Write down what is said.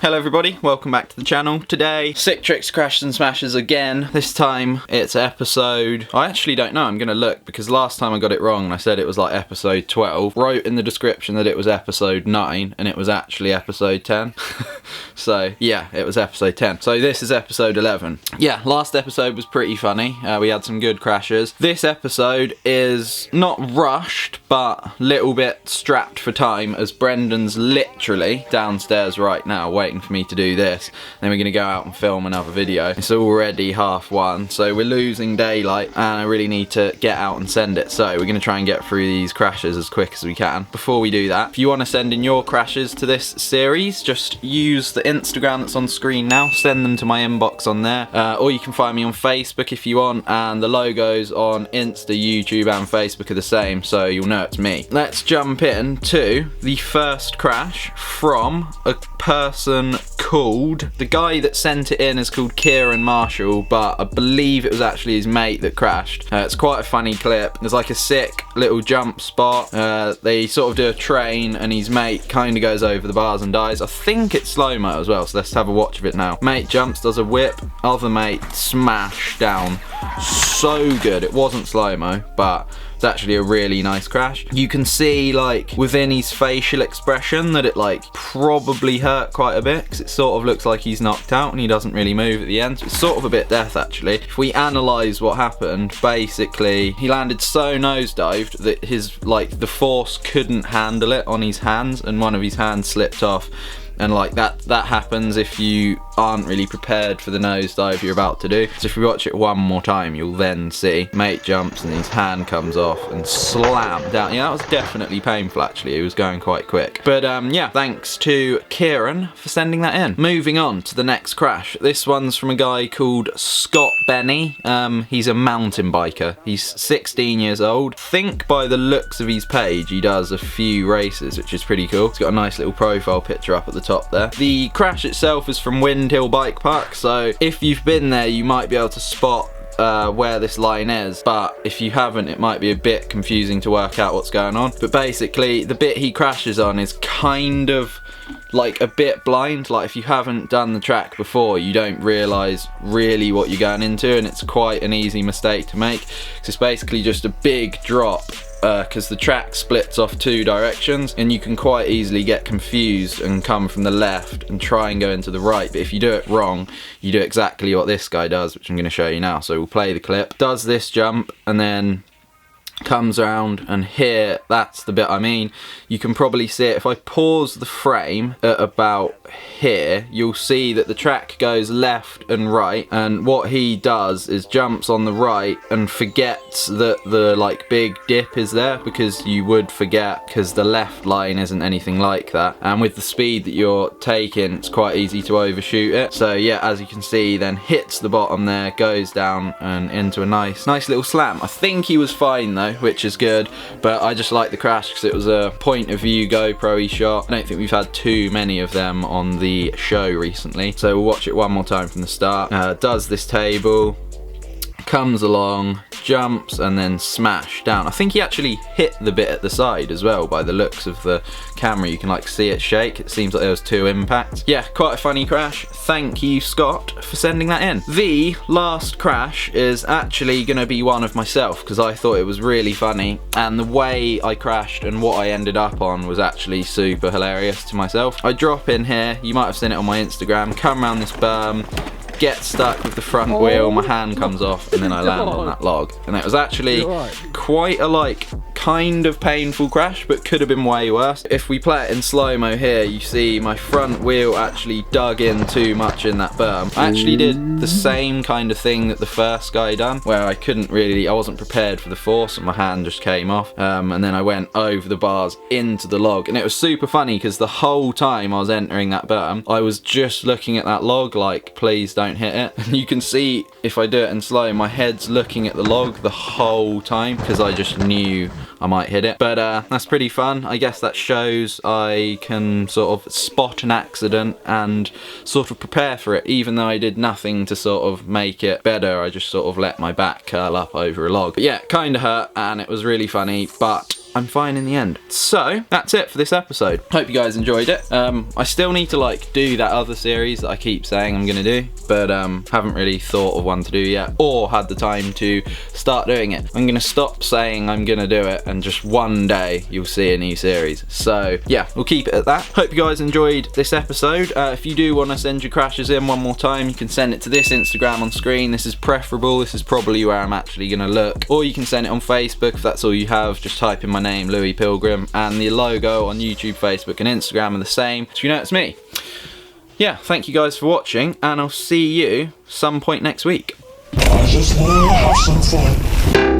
Hello everybody, welcome back to the channel. Today, sick tricks, crashes and smashes again. This time it's episode, I actually don't know, I'm gonna look because last time I got it wrong and I said it was like episode 12. Wrote in the description that it was episode 9 and it was actually episode 10. So yeah, it was episode 10. So this is episode 11. Yeah, last episode was pretty funny. We had some good crashes. This episode is not rushed, but a little bit strapped for time as Brendan's literally downstairs right now waiting for me to do this. Then we're gonna go out and film another video. It's already 1:30, so we're losing daylight and I really need to get out and send it. So we're gonna try and get through these crashes as quick as we can. Before we do that, if you wanna send in your crashes to this series, just use the Instagram that's on screen now. Send them to my inbox on there. Or you can find me on Facebook if you want, and the logos on Insta, YouTube and Facebook are the same, so you'll know it's me. Let's jump in to the first crash from a person called, the guy that sent it in is called Kieran Marshall, but I believe it was actually his mate that crashed. It's quite a funny clip. There's like a sick little jump spot. They sort of do a train and his mate kind of goes over the bars and dies. I think it's slow-mo as well, so let's have a watch of it now. Mate jumps, does a whip, other mate smash down. So good. It wasn't slow-mo, but it's actually a really nice crash. You can see like within his facial expression that it like probably hurt quite a bit because it sort of looks like he's knocked out and he doesn't really move at the end. So it's sort of a bit death actually. If we analyse what happened, basically he landed so nosedived that his like the force couldn't handle it on his hands and one of his hands slipped off. And like that happens if you aren't really prepared for the nosedive you're about to do. So if you watch it one more time, you'll then see mate jumps and his hand comes off and slam down. Yeah, that was definitely painful actually. It was going quite quick. But yeah, thanks to Kieran for sending that in. Moving on to the next crash. This one's from a guy called Benni. He's a mountain biker. He's 16 years old. I think by the looks of his page, he does a few races, which is pretty cool. He's got a nice little profile picture up at the top there. The crash itself is from Windhill Bike Park, so if you've been there you might be able to spot where this line is, but if you haven't it might be a bit confusing to work out what's going on. But basically the bit he crashes on is kind of like a bit blind. Like if you haven't done the track before you don't realise really what you're going into, and it's quite an easy mistake to make because it's basically just a big drop because the track splits off two directions and you can quite easily get confused and come from the left and try and go into the right. But if you do it wrong, you do exactly what this guy does, which I'm going to show you now. So we'll play the clip. Does this jump and then comes around, and here, that's the bit I mean. You can probably see it. If I pause the frame at about here, you'll see that the track goes left and right, and what he does is jumps on the right and forgets that the like big dip is there, because you would forget because the left line isn't anything like that, and with the speed that you're taking it's quite easy to overshoot it. So yeah, as you can see, then hits the bottom there, goes down and into a nice little slam. I think he was fine though, which is good, but I just like the crash because it was a point of view GoPro-y shot. I don't think we've had too many of them on the show recently, so we'll watch it one more time from the start. Does this table, comes along, jumps and then smash down. I think he actually hit the bit at the side as well. By the looks of the camera you can like see it shake. It seems like there was two impacts. Yeah, quite a funny crash. Thank you Scott for sending that in. The last crash is actually going to be one of myself because I thought it was really funny, and the way I crashed and what I ended up on was actually super hilarious to myself. I drop in here, you might have seen it on my Instagram, come around this berm, get stuck with the front wheel, my hand comes off and then I land on that log. And it was actually quite a like kind of painful crash, but could have been way worse. If we play it in slow-mo here, you see my front wheel actually dug in too much in that berm. I actually did the same kind of thing that the first guy done, where I wasn't prepared for the force and my hand just came off, and then I went over the bars into the log. And it was super funny because the whole time I was entering that berm, I was just looking at that log like, please don't hit it. And you can see if I do it in slow, my head's looking at the log the whole time because I just knew I might hit it. But that's pretty fun. I guess that shows I can sort of spot an accident and sort of prepare for it. Even though I did nothing to sort of make it better, I just sort of let my back curl up over a log. But yeah, kind of hurt and it was really funny, but I'm fine in the end. So that's it for this episode. Hope you guys enjoyed it. I still need to like do that other series that I keep saying I'm gonna do, but haven't really thought of one to do yet or had the time to start doing it. I'm gonna stop saying I'm gonna do it and just one day you'll see a new series. So yeah, we'll keep it at that. Hope you guys enjoyed this episode. If you do want to send your crashes in one more time, you can send it to this Instagram on screen. This is preferable. This is probably where I'm actually gonna look, or you can send it on Facebook if that's all you have. Just type in my name, Lewi Pilgrim, and the logo on YouTube, Facebook and Instagram are the same, so you know it's me. Yeah, thank you guys for watching, and I'll see you some point next week. I just wanna have some fun.